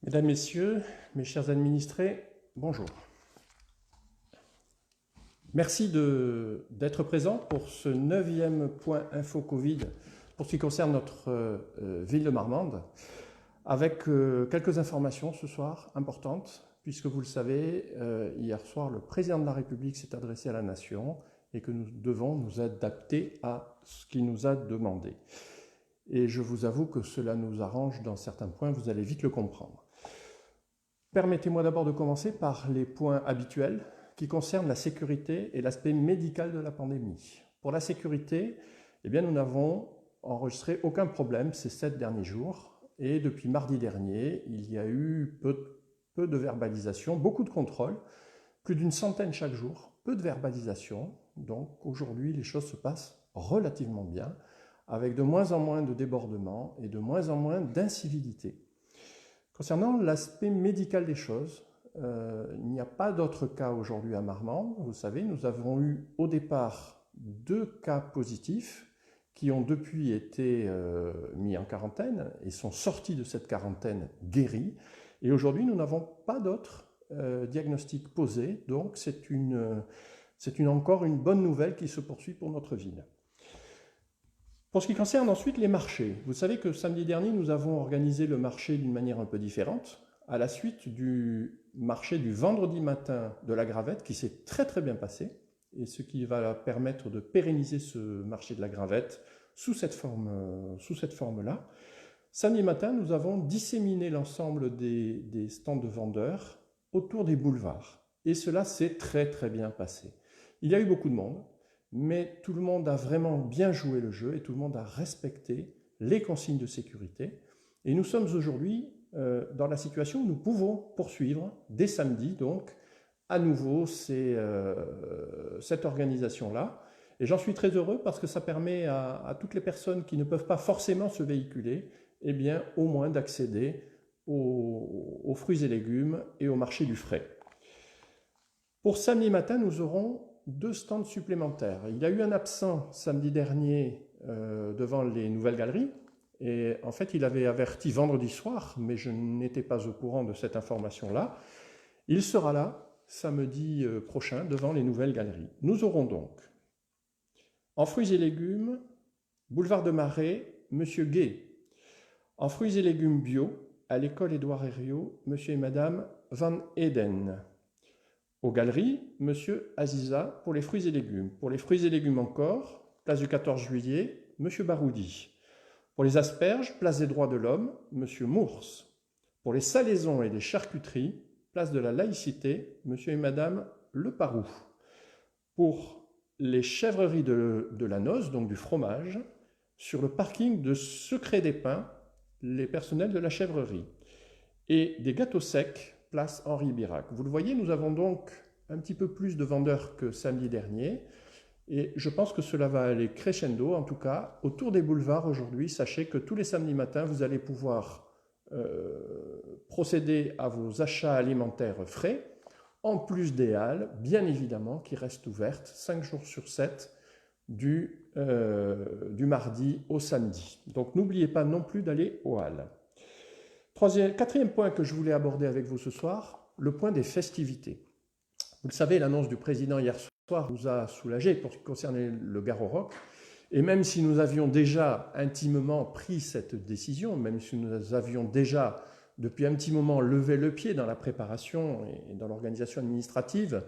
Mesdames, Messieurs, mes chers administrés, bonjour. Merci d'être présents pour ce 9e point info Covid pour ce qui concerne notre ville de Marmande, avec quelques informations ce soir importantes, puisque vous le savez, hier soir, le président de la République s'est adressé à la nation et que nous devons nous adapter à ce qu'il nous a demandé. Et je vous avoue que cela nous arrange dans certains points, vous allez vite le comprendre. Permettez-moi d'abord de commencer par les points habituels qui concernent la sécurité et l'aspect médical de la pandémie. Pour la sécurité, nous n'avons enregistré aucun problème ces 7 derniers jours et depuis mardi dernier, il y a eu peu de verbalisation, beaucoup de contrôles, plus d'une centaine chaque jour, peu de verbalisation. Donc aujourd'hui, les choses se passent relativement bien, avec de moins en moins de débordements et de moins en moins d'incivilité. Concernant l'aspect médical des choses, il n'y a pas d'autres cas aujourd'hui à Marmande. Vous savez, nous avons eu au départ 2 cas positifs qui ont depuis été mis en quarantaine et sont sortis de cette quarantaine guéris. Et aujourd'hui, nous n'avons pas d'autres diagnostics posés, donc c'est encore une bonne nouvelle qui se poursuit pour notre ville. Pour ce qui concerne ensuite les marchés, vous savez que samedi dernier, nous avons organisé le marché d'une manière un peu différente, à la suite du marché du vendredi matin de la Gravette, qui s'est très très bien passé, et ce qui va permettre de pérenniser ce marché de la Gravette sous cette forme-là. Samedi matin, nous avons disséminé l'ensemble des stands de vendeurs autour des boulevards, et cela s'est très très bien passé. Il y a eu beaucoup de monde, mais tout le monde a vraiment bien joué le jeu et tout le monde a respecté les consignes de sécurité. Et nous sommes aujourd'hui dans la situation où nous pouvons poursuivre dès samedi, donc à nouveau cette organisation-là. Et j'en suis très heureux parce que ça permet à toutes les personnes qui ne peuvent pas forcément se véhiculer, au moins d'accéder aux fruits et légumes et au marché du frais. Pour samedi matin, nous aurons 2 stands supplémentaires. Il y a eu un absent samedi dernier devant les Nouvelles Galeries. Et en fait, il avait averti vendredi soir, mais je n'étais pas au courant de cette information-là. Il sera là samedi prochain devant les Nouvelles Galeries. Nous aurons donc, en fruits et légumes, boulevard de Marais, Monsieur Gay. En fruits et légumes bio, à l'école Édouard Herriot, Monsieur et Madame Van Eden. Aux galeries, Monsieur Aziza pour les fruits et légumes. Pour les fruits et légumes encore, place du 14 juillet, Monsieur Baroudi. Pour les asperges, place des droits de l'homme, Monsieur Mours. Pour les salaisons et les charcuteries, place de la laïcité, Monsieur et Madame Leparoux. Pour les chèvreries de la noce, donc du fromage, sur le parking de Secret des Pins, les personnels de la chèvrerie. Et des gâteaux secs, place Henri Birac. Vous le voyez, nous avons donc un petit peu plus de vendeurs que samedi dernier. Et je pense que cela va aller crescendo. En tout cas, autour des boulevards aujourd'hui, sachez que tous les samedis matins, vous allez pouvoir procéder à vos achats alimentaires frais, en plus des halles, bien évidemment, qui restent ouvertes 5 jours sur 7, du mardi au samedi. Donc n'oubliez pas non plus d'aller aux halles. Quatrième point que je voulais aborder avec vous ce soir, le point des festivités. Vous le savez, l'annonce du président hier soir nous a soulagés pour ce qui concernait le Garo-Rock. Et même si nous avions déjà intimement pris cette décision, même si nous avions déjà depuis un petit moment levé le pied dans la préparation et dans l'organisation administrative,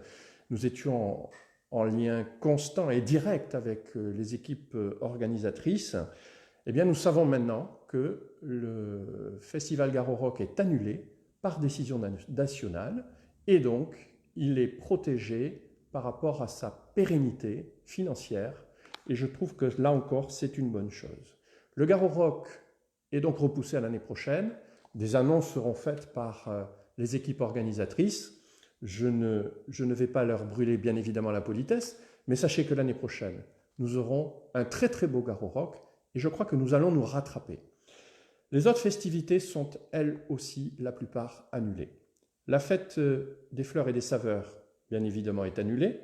nous étions en lien constant et direct avec les équipes organisatrices. Nous savons maintenant que le festival Garo-Rock est annulé par décision nationale et donc il est protégé par rapport à sa pérennité financière et je trouve que là encore c'est une bonne chose. Le Garo-Rock est donc repoussé à l'année prochaine. Des annonces seront faites par les équipes organisatrices. Je ne vais pas leur brûler bien évidemment la politesse, mais sachez que l'année prochaine, nous aurons un très très beau Garo-Rock et je crois que nous allons nous rattraper. Les autres festivités sont elles aussi la plupart annulées. La fête des fleurs et des saveurs, bien évidemment, est annulée.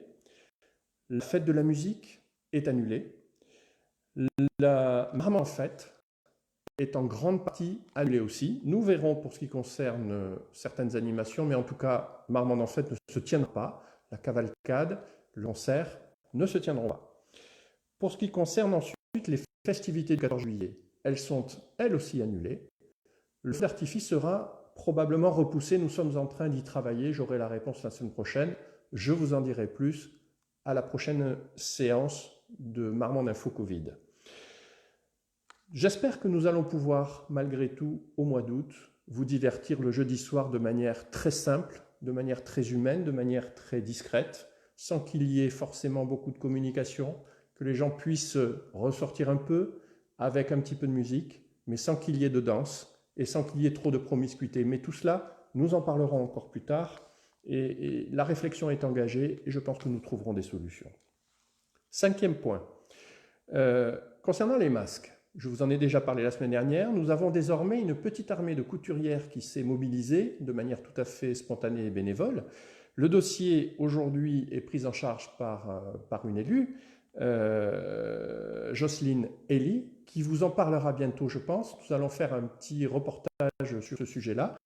La fête de la musique est annulée. La Marmande Fête est en grande partie annulé aussi. Nous verrons pour ce qui concerne certaines animations, mais en tout cas, Marmande en Fête ne se tiendra pas. La cavalcade, le concert ne se tiendront pas. Pour ce qui concerne ensuite les festivités du 14 juillet, elles sont elles aussi annulées. Le feu d'artifice sera probablement repoussé. Nous sommes en train d'y travailler. J'aurai la réponse la semaine prochaine. Je vous en dirai plus à la prochaine séance de Marmande Info Covid. J'espère que nous allons pouvoir, malgré tout, au mois d'août, vous divertir le jeudi soir de manière très simple, de manière très humaine, de manière très discrète, sans qu'il y ait forcément beaucoup de communication, que les gens puissent ressortir un peu avec un petit peu de musique, mais sans qu'il y ait de danse et sans qu'il y ait trop de promiscuité. Mais tout cela, nous en parlerons encore plus tard, et la réflexion est engagée, et je pense que nous trouverons des solutions. 5e point, concernant les masques. Je vous en ai déjà parlé la semaine dernière. Nous avons désormais une petite armée de couturières qui s'est mobilisée de manière tout à fait spontanée et bénévole. Le dossier aujourd'hui est pris en charge par une élue, Jocelyne Elie, qui vous en parlera bientôt, je pense. Nous allons faire un petit reportage sur ce sujet-là.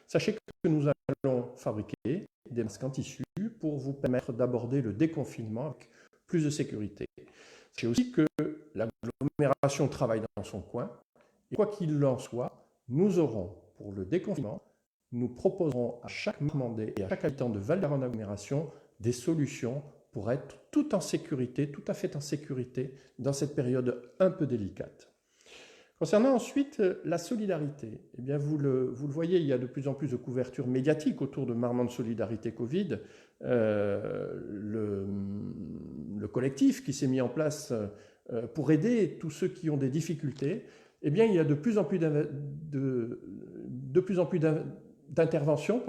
Sachez que nous allons fabriquer des masques en tissu pour vous permettre d'aborder le déconfinement avec plus de sécurité. Sachez aussi que l'agglomération travaille dans son coin, et quoi qu'il en soit, nous aurons pour le déconfinement, nous proposerons à chaque Marmandais et à chaque habitant de Val-d'Aran agglomération des solutions pour être tout en sécurité, tout à fait en sécurité dans cette période un peu délicate. Concernant ensuite la solidarité, eh bien vous le voyez, il y a de plus en plus de couverture médiatique autour de Marmande Solidarité Covid. Le collectif qui s'est mis en place pour aider tous ceux qui ont des difficultés, eh bien il y a de plus en plus d'interventions,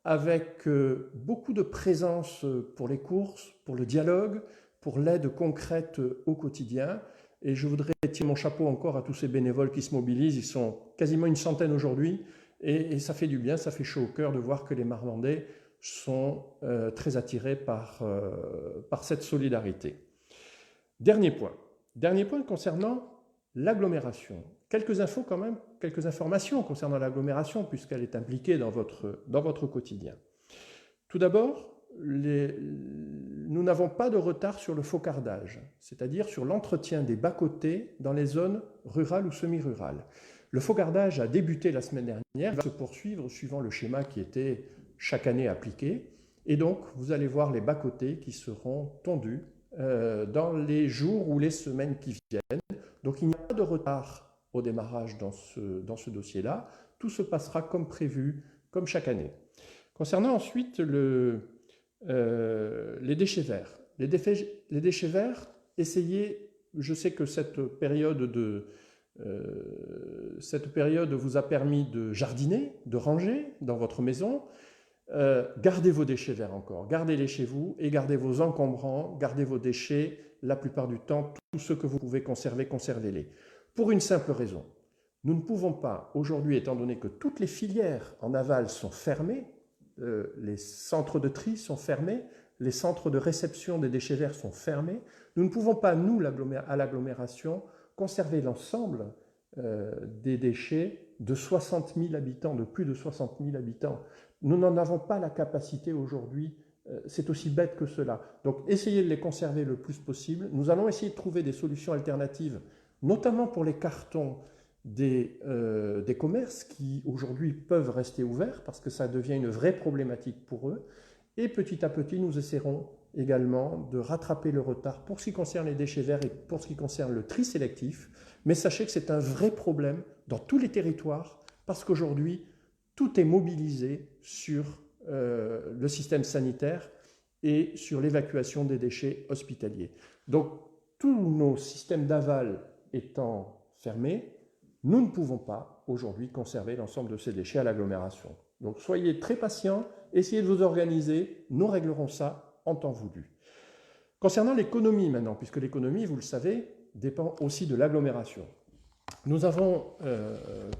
avec beaucoup de présence pour les courses, pour le dialogue, pour l'aide concrète au quotidien. Et je voudrais tirer mon chapeau encore à tous ces bénévoles qui se mobilisent. Ils sont quasiment une centaine aujourd'hui. Et ça fait du bien, ça fait chaud au cœur de voir que les Marmandais sont très attirés par cette solidarité. Dernier point concernant l'agglomération. Quelques infos quand même, quelques informations concernant l'agglomération puisqu'elle est impliquée dans votre quotidien. Tout d'abord, nous n'avons pas de retard sur le faucardage, c'est-à-dire sur l'entretien des bas-côtés dans les zones rurales ou semi-rurales. Le faucardage a débuté la semaine dernière, il va se poursuivre suivant le schéma qui était chaque année appliqué, et donc vous allez voir les bas-côtés qui seront tondus dans les jours ou les semaines qui viennent. Donc il n'y a pas de retard au démarrage dans ce dossier-là, tout se passera comme prévu, comme chaque année. Concernant ensuite les déchets verts. Les déchets verts, essayez, je sais que cette période vous a permis de jardiner, de ranger dans votre maison. Gardez vos déchets verts encore, gardez-les chez vous et gardez vos encombrants, gardez vos déchets, la plupart du temps, tout ce que vous pouvez conserver, conservez-les. Pour une simple raison, nous ne pouvons pas aujourd'hui, étant donné que toutes les filières en aval sont fermées, les centres de tri sont fermés, les centres de réception des déchets verts sont fermés. Nous ne pouvons pas, nous, à l'agglomération, conserver l'ensemble des déchets de 60 000 habitants, de plus de 60 000 habitants. Nous n'en avons pas la capacité aujourd'hui, c'est aussi bête que cela. Donc essayez de les conserver le plus possible. Nous allons essayer de trouver des solutions alternatives, notamment pour les cartons des commerces qui aujourd'hui peuvent rester ouverts parce que ça devient une vraie problématique pour eux. Et petit à petit, nous essaierons également de rattraper le retard pour ce qui concerne les déchets verts et pour ce qui concerne le tri sélectif. Mais sachez que c'est un vrai problème dans tous les territoires parce qu'aujourd'hui, tout est mobilisé sur le système sanitaire et sur l'évacuation des déchets hospitaliers. Donc, tous nos systèmes d'aval étant fermés, nous ne pouvons pas aujourd'hui conserver l'ensemble de ces déchets à l'agglomération. Donc soyez très patients, essayez de vous organiser, nous réglerons ça en temps voulu. Concernant l'économie maintenant, puisque l'économie, vous le savez, dépend aussi de l'agglomération. Nous avons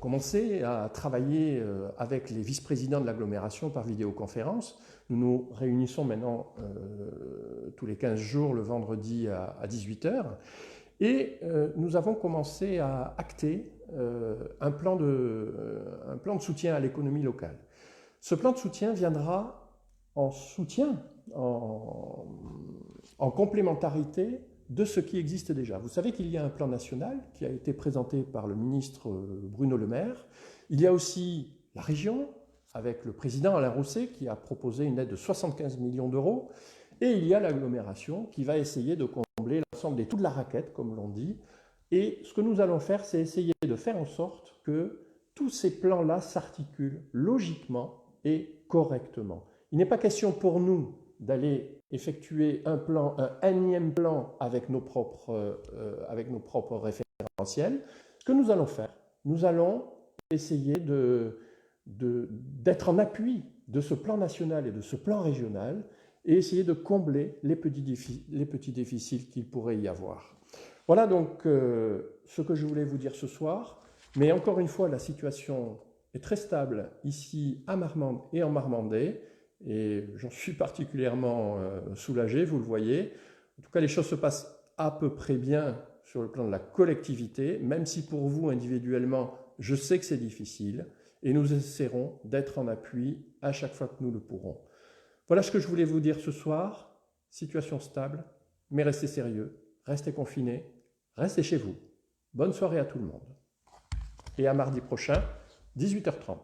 commencé à travailler avec les vice-présidents de l'agglomération par vidéoconférence. Nous nous réunissons maintenant tous les 15 jours le vendredi à 18 h. Et nous avons commencé à acter un plan de soutien à l'économie locale. Ce plan de soutien viendra en soutien, en complémentarité de ce qui existe déjà. Vous savez qu'il y a un plan national qui a été présenté par le ministre Bruno Le Maire. Il y a aussi la région, avec le président Alain Rousset, qui a proposé une aide de 75 millions d'euros. Et il y a l'agglomération qui va essayer de combler l'ensemble des trous de la raquette, comme l'on dit. Et ce que nous allons faire, c'est essayer de faire en sorte que tous ces plans-là s'articulent logiquement et correctement. Il n'est pas question pour nous d'aller effectuer un énième plan avec nos propres référentiels. Ce que nous allons faire, nous allons essayer d'être en appui de ce plan national et de ce plan régional et essayer de combler les petits déficits qu'il pourrait y avoir. Voilà donc ce que je voulais vous dire ce soir. Mais encore une fois, la situation est très stable ici à Marmande et en Marmandais. Et j'en suis particulièrement soulagé, vous le voyez. En tout cas, les choses se passent à peu près bien sur le plan de la collectivité, même si pour vous, individuellement, je sais que c'est difficile. Et nous essaierons d'être en appui à chaque fois que nous le pourrons. Voilà ce que je voulais vous dire ce soir. Situation stable, mais restez sérieux, restez confinés, restez chez vous. Bonne soirée à tout le monde. Et à mardi prochain, 18h30.